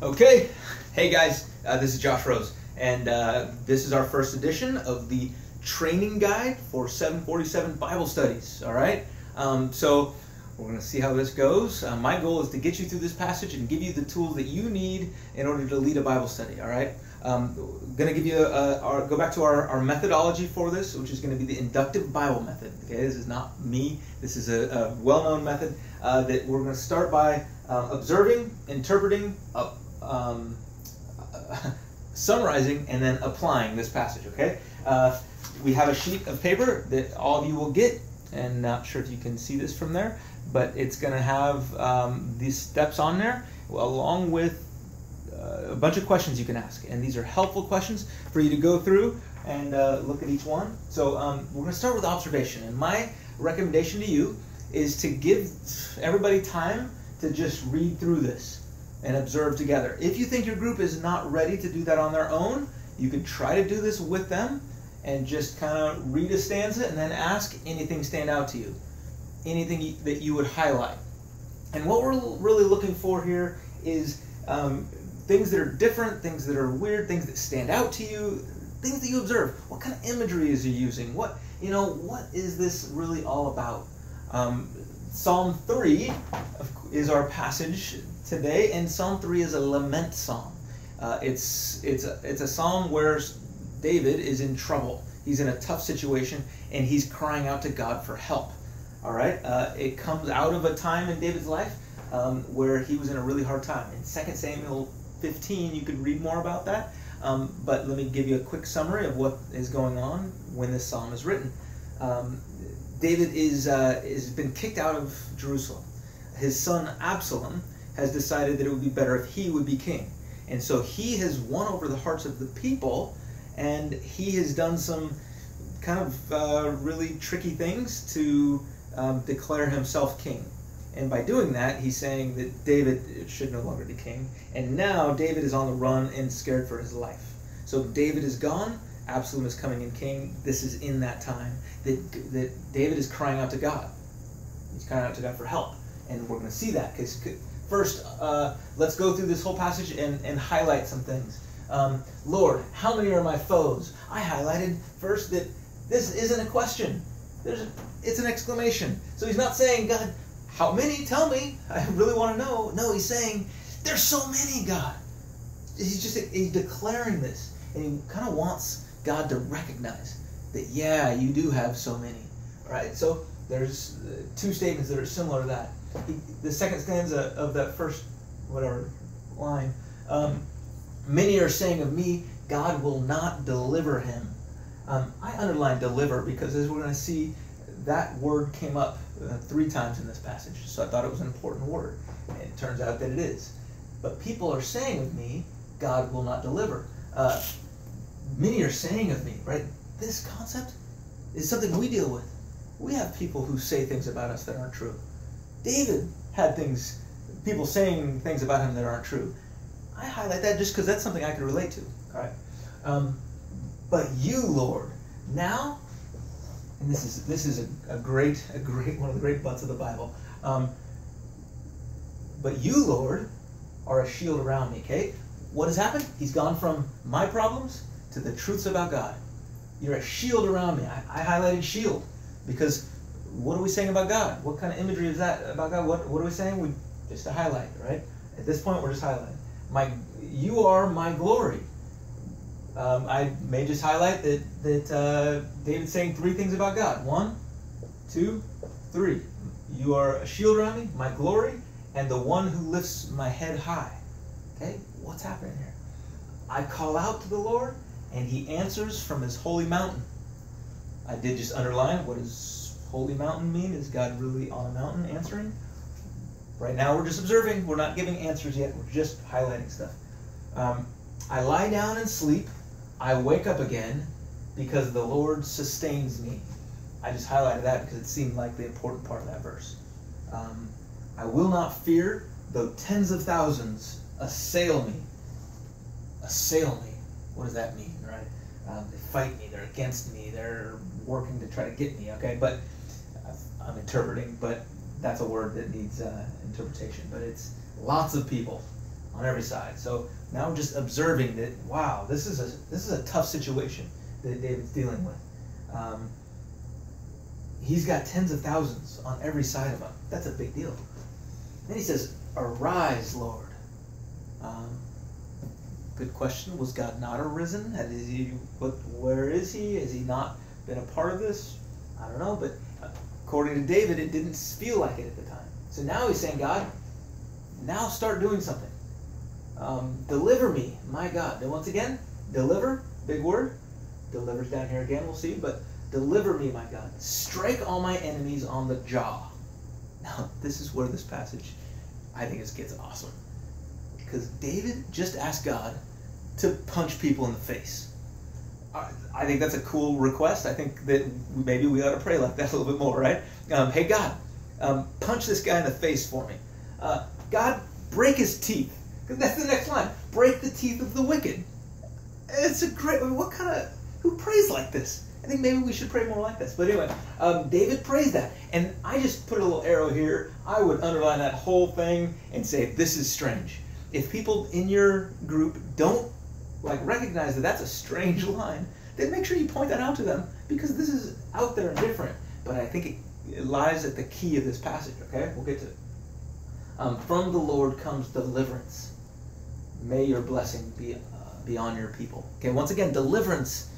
Okay, hey guys, this is Josh Rose, and this is our first edition of the training guide for 747 Bible studies. All right, so we're going to see how this goes. My goal is to get you through this passage and give you the tools that you need in order to lead a Bible study. All right, going to give you go back to our methodology for this, which is going to be the inductive Bible method. Okay, this is not me. This is a well-known method that we're going to start by observing, interpreting, summarizing, and then applying this passage. Okay, we have a sheet of paper that all of you will get, and not sure if you can see this from there, but it's going to have these steps on there, along with a bunch of questions you can ask, and these are helpful questions for you to go through and look at each one. So we're going to start with observation, and my recommendation to you is to give everybody time to just read through this and observe together. If you think your group is not ready to do that on their own, you could try to do this with them and just kind of read a stanza and then ask anything stand out to you, anything that you would highlight. And what we're really looking for here is things that are different, things that are weird, things that stand out to you, things that you observe. What kind of imagery is he using? What is this really all about? Psalm 3 is our passage today, and Psalm 3 is a lament psalm. It's a psalm where David is in trouble. He's in a tough situation, and he's crying out to God for help. All right, it comes out of a time in David's life where he was in a really hard time. In 2 Samuel 15, you could read more about that, but let me give you a quick summary of what is going on when this psalm is written. David has been kicked out of Jerusalem. His son Absalom has decided that it would be better if he would be king. And so he has won over the hearts of the people, and he has done some kind of really tricky things to declare himself king. And by doing that, he's saying that David should no longer be king. And now David is on the run and scared for his life. So David is gone. Absalom is coming in king. This is in that time that David is crying out to God. He's crying out to God for help. And we're going to see that. Because first, let's go through this whole passage and highlight some things. Lord, how many are my foes? I highlighted first that this isn't a question. It's an exclamation. So he's not saying, God, how many? Tell me. I really want to know. No, he's saying, there's so many, God. He's declaring this. And he kind of wants God to recognize that, yeah, you do have so many. Right? So there's two statements that are similar to that. The second stanza of that first line, many are saying of me, God will not deliver him. I underlined deliver because, as we're going to see, that word came up 3 times in this passage. So I thought it was an important word. And it turns out that it is. But people are saying of me, God will not deliver. Many are saying of me, right? This concept is something we deal with. We have people who say things about us that aren't true. David had people saying things about him that aren't true. I highlight that just because that's something I can relate to. All right. But you, Lord, now, and this is a great one of the great butts of the Bible. But you, Lord, are a shield around me. Okay, what has happened? He's gone from my problems to the truths about God. You're a shield around me. I highlighted shield because what are we saying about God? What kind of imagery is that about God? What are we saying? Just to highlight, right? At this point, we're just highlighting. You are my glory. I may just highlight that David's saying 3 things about God. 1, 2, 3. You are a shield around me, my glory, and the one who lifts my head high. Okay, what's happening here? I call out to the Lord, and he answers from his holy mountain. I did just underline, what does holy mountain mean? Is God really on a mountain answering? Right now we're just observing. We're not giving answers yet. We're just highlighting stuff. I lie down and sleep. I wake up again because the Lord sustains me. I just highlighted that because it seemed like the important part of that verse. I will not fear though tens of thousands assail me. Assail me. What does that mean, right? They fight me. They're against me. They're working to try to get me, okay? But I'm interpreting, but that's a word that needs interpretation. But it's lots of people on every side. So now we're just observing that, wow, this is a tough situation that David's dealing with. He's got tens of thousands on every side of him. That's a big deal. Then he says, arise, Lord. Good question. Was God not arisen? Where is he? Has he not been a part of this? I don't know, but according to David, it didn't feel like it at the time. So now he's saying, God, now start doing something. Deliver me, my God. And once again, deliver, big word. Deliver's down here again, we'll see. But deliver me, my God. Strike all my enemies on the jaw. Now, this is where this passage, I think, gets awesome. Because David just asked God to punch people in the face. I think that's a cool request. I think that maybe we ought to pray like that a little bit more, right? Hey, God, punch this guy in the face for me. God, break his teeth. Because that's the next line. Break the teeth of the wicked. It's a great, who prays like this? I think maybe we should pray more like this. But anyway, David prays that. And I just put a little arrow here. I would underline that whole thing and say, this is strange. If people in your group don't recognize that that's a strange line, then make sure you point that out to them, because this is out there and different. But I think it lies at the key of this passage, okay? We'll get to it. From the Lord comes deliverance. May your blessing be on your people. Okay, once again, deliverance,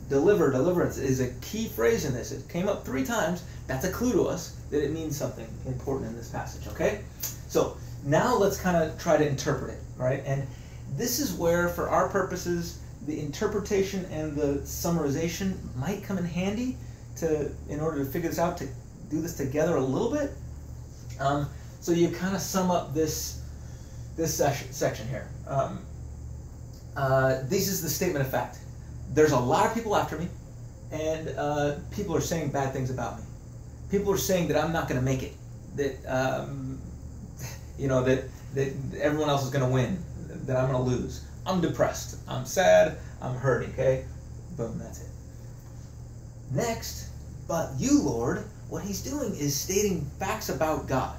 deliverance is a key phrase in this. It came up 3 times. That's a clue to us that it means something important in this passage, okay? So now let's kind of try to interpret it, right? And this is where, for our purposes, the interpretation and the summarization might come in handy in order to figure this out, to do this together a little bit. So you kind of sum up this section here. This is the statement of fact. There's a lot of people after me, and people are saying bad things about me. People are saying that I'm not going to make it, that that everyone else is going to win, that I'm going to lose. I'm depressed. I'm sad. I'm hurting. Okay, boom, that's it. Next, but you, Lord, what he's doing is stating facts about God.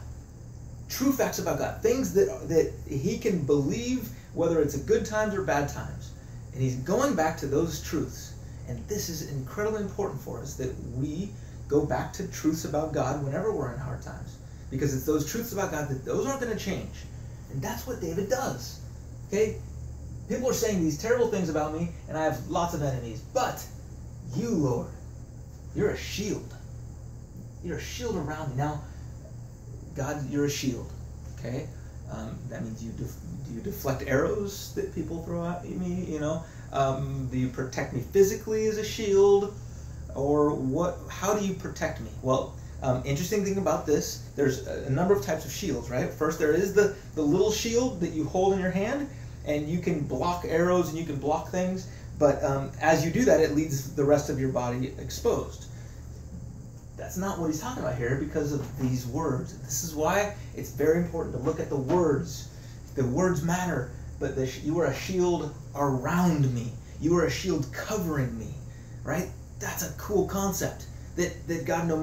True facts about God, things that he can believe, whether it's good times or bad times. And he's going back to those truths. And this is incredibly important for us, that we go back to truths about God whenever we're in hard times. Because it's those truths about God that those aren't going to change. And that's what David does. Okay? People are saying these terrible things about me, and I have lots of enemies. But you, Lord, you're a shield. You're a shield around me. Now, God, you're a shield, okay? That means do you deflect arrows that people throw at me, do you protect me physically as a shield, or what? How do you protect me? Well, interesting thing about this, there's a number of types of shields, right? First, there is the little shield that you hold in your hand, and you can block arrows and you can block things, but as you do that, it leaves the rest of your body exposed. That's not what he's talking about here because of these words. This is why it's very important to look at the words. The words matter, but you are a shield around me. You are a shield covering me, right? That's a cool concept. That God, no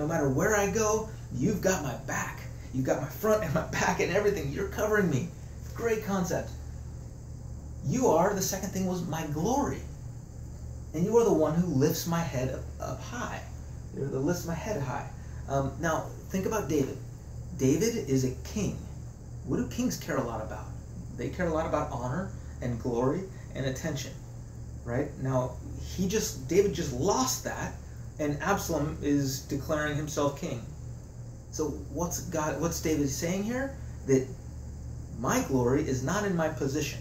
matter where I go, you've got my back. You've got my front and my back and everything. You're covering me. Great concept. You are, the second thing was my glory. And you are the one who lifts my head up high. You're the lifts my head high. Now, think about David. David is a king. What do kings care a lot about? They care a lot about honor and glory and attention, right? Now, David just lost that, and Absalom is declaring himself king. So what's David saying here? That my glory is not in my position.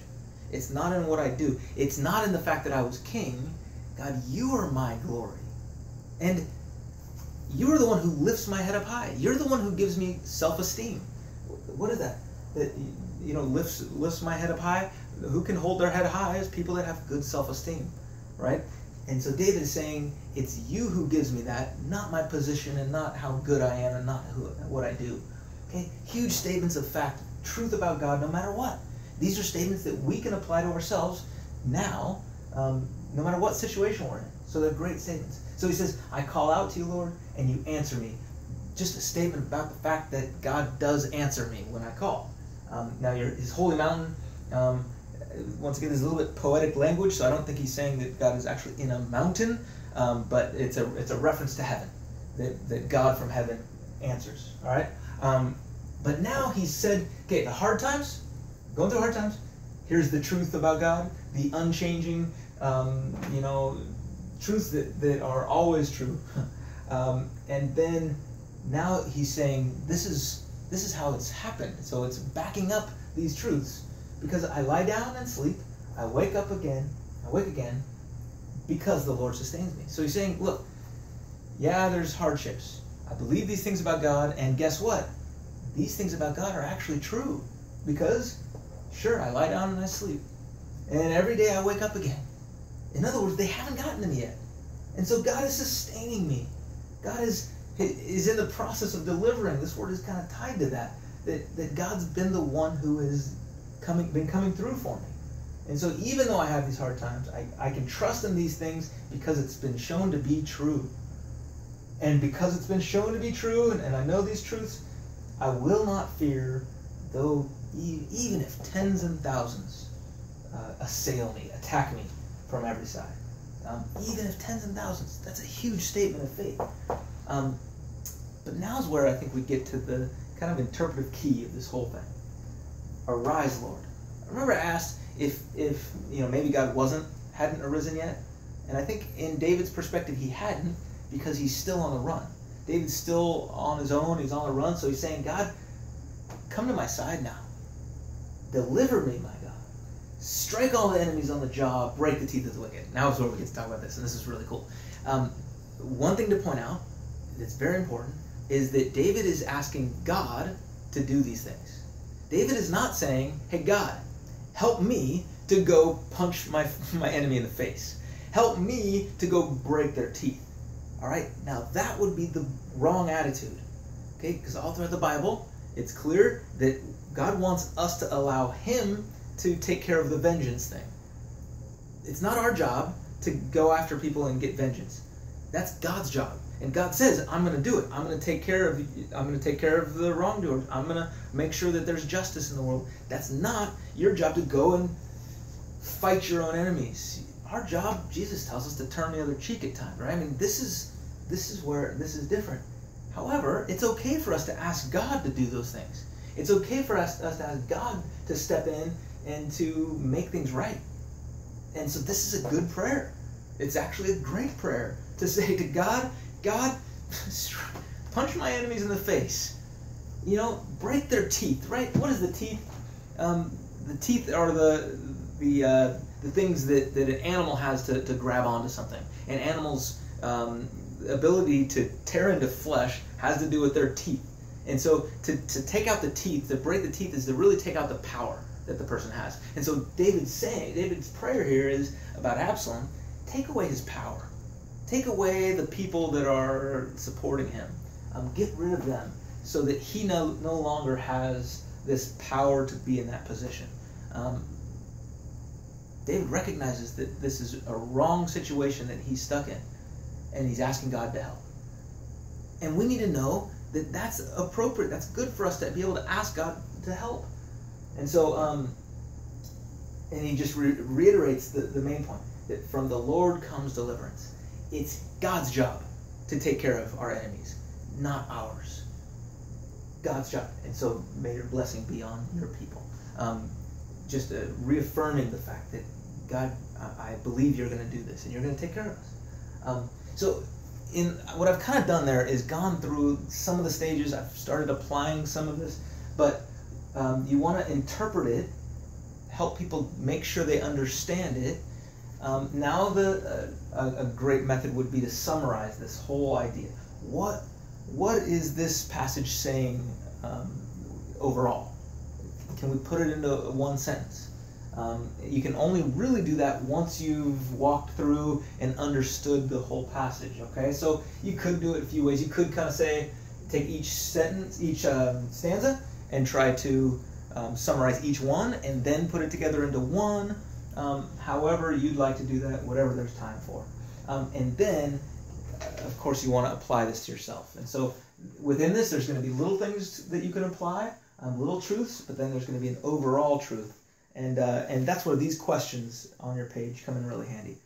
It's not in what I do. It's not in the fact that I was king. God, you are my glory. And you are the one who lifts my head up high. You're the one who gives me self-esteem. What is that? That lifts my head up high? Who can hold their head high is people that have good self-esteem, right? And so David is saying, it's you who gives me that, not my position and not how good I am and not what I do. Okay? Huge statements of fact, truth about God no matter what. These are statements that we can apply to ourselves now, no matter what situation we're in. So they're great statements. So he says, I call out to you, Lord, and you answer me. Just a statement about the fact that God does answer me when I call. Now, his holy mountain, once again, there's a little bit poetic language, so I don't think he's saying that God is actually in a mountain, but it's a reference to heaven, that God from heaven answers. All right. But now he's said, okay, the hard times, going through hard times. Here's the truth about God, the unchanging, truths that are always true. And then now he's saying this is how it's happened. So it's backing up these truths, because I lie down and sleep, I wake up again, I wake again, because the Lord sustains me. So he's saying, look, yeah, there's hardships. I believe these things about God, and guess what? These things about God are actually true, because sure, I lie down and I sleep, and every day I wake up again. In other words, they haven't gotten to me yet. And so God is sustaining me. God is in the process of delivering. This word is kind of tied to that God's been the one who has been coming through for me. And so even though I have these hard times, I can trust in these things because it's been shown to be true. And because it's been shown to be true, and I know these truths, I will not fear, though even if tens and thousands assail me, attack me from every side. Even if tens and thousands, that's a huge statement of faith. But now's where I think we get to the kind of interpretive key of this whole thing. Arise, Lord. I remember I asked if maybe God hadn't arisen yet, and I think in David's perspective he hadn't, because he's still on the run. David's still on his own, he's on the run, so he's saying, God, come to my side now. Deliver me, my God. Strike all the enemies on the jaw, break the teeth of the wicked. Now is where we get to talk about this, and this is really cool. One thing to point out that's very important is that David is asking God to do these things. David is not saying, hey, God, help me to go punch my enemy in the face. Help me to go break their teeth. All right, now that would be the wrong attitude, okay? Because all throughout the Bible, it's clear that God wants us to allow Him to take care of the vengeance thing. It's not our job to go after people and get vengeance. That's God's job, and God says, "I'm going to do it. I'm going to take care of the wrongdoers. I'm going to make sure that there's justice in the world." That's not your job to go and fight your own enemies. Our job, Jesus tells us, to turn the other cheek at times, right? I mean, this is where this is different. However, it's okay for us to ask God to do those things. It's okay for us to ask God to step in and to make things right. And so this is a good prayer. It's actually a great prayer to say to God, God, punch my enemies in the face. Break their teeth, right? What is the teeth? The teeth are the things that an animal has to grab onto something. And animals' ability to tear into flesh has to do with their teeth. And so to take out the teeth, to break the teeth, is to really take out the power that the person has. And so David's prayer here is about Absalom. Take away his power. Take away the people that are supporting him. Get rid of them so that he no longer has this power to be in that position. David recognizes that this is a wrong situation that he's stuck in, and he's asking God to help. And we need to know that that's appropriate. That's good for us to be able to ask God to help. And so, and he just reiterates the main point, that from the Lord comes deliverance. It's God's job to take care of our enemies, not ours. God's job. And so may your blessing be on your people. Just reaffirming the fact that, God, I believe you're going to do this, and you're going to take care of us. So what I've kind of done there is gone through some of the stages. I've started applying some of this, but you want to interpret it, help people make sure they understand it. Now a great method would be to summarize this whole idea. What is this passage saying overall? Can we put it into one sentence? You can only really do that once you've walked through and understood the whole passage, okay? So you could do it a few ways. You could kind of take each sentence, each stanza, and try to summarize each one, and then put it together into one. However you'd like to do that, whatever there's time for. And then, of course, you want to apply this to yourself. And so within this, there's going to be little things that you can apply, little truths, but then there's going to be an overall truth. And that's where these questions on your page come in really handy.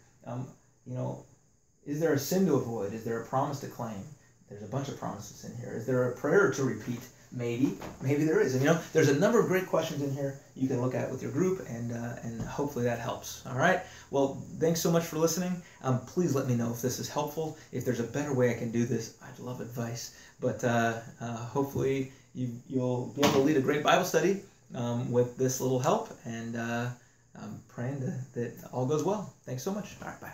Is there a sin to avoid? Is there a promise to claim? There's a bunch of promises in here. Is there a prayer to repeat? Maybe there is. And there's a number of great questions in here you can look at with your group, and hopefully that helps. All right. Well, thanks so much for listening. Please let me know if this is helpful. If there's a better way I can do this, I'd love advice. But hopefully you'll be able to lead a great Bible study with this little help, and I'm praying that all goes well. Thanks so much. All right. Bye.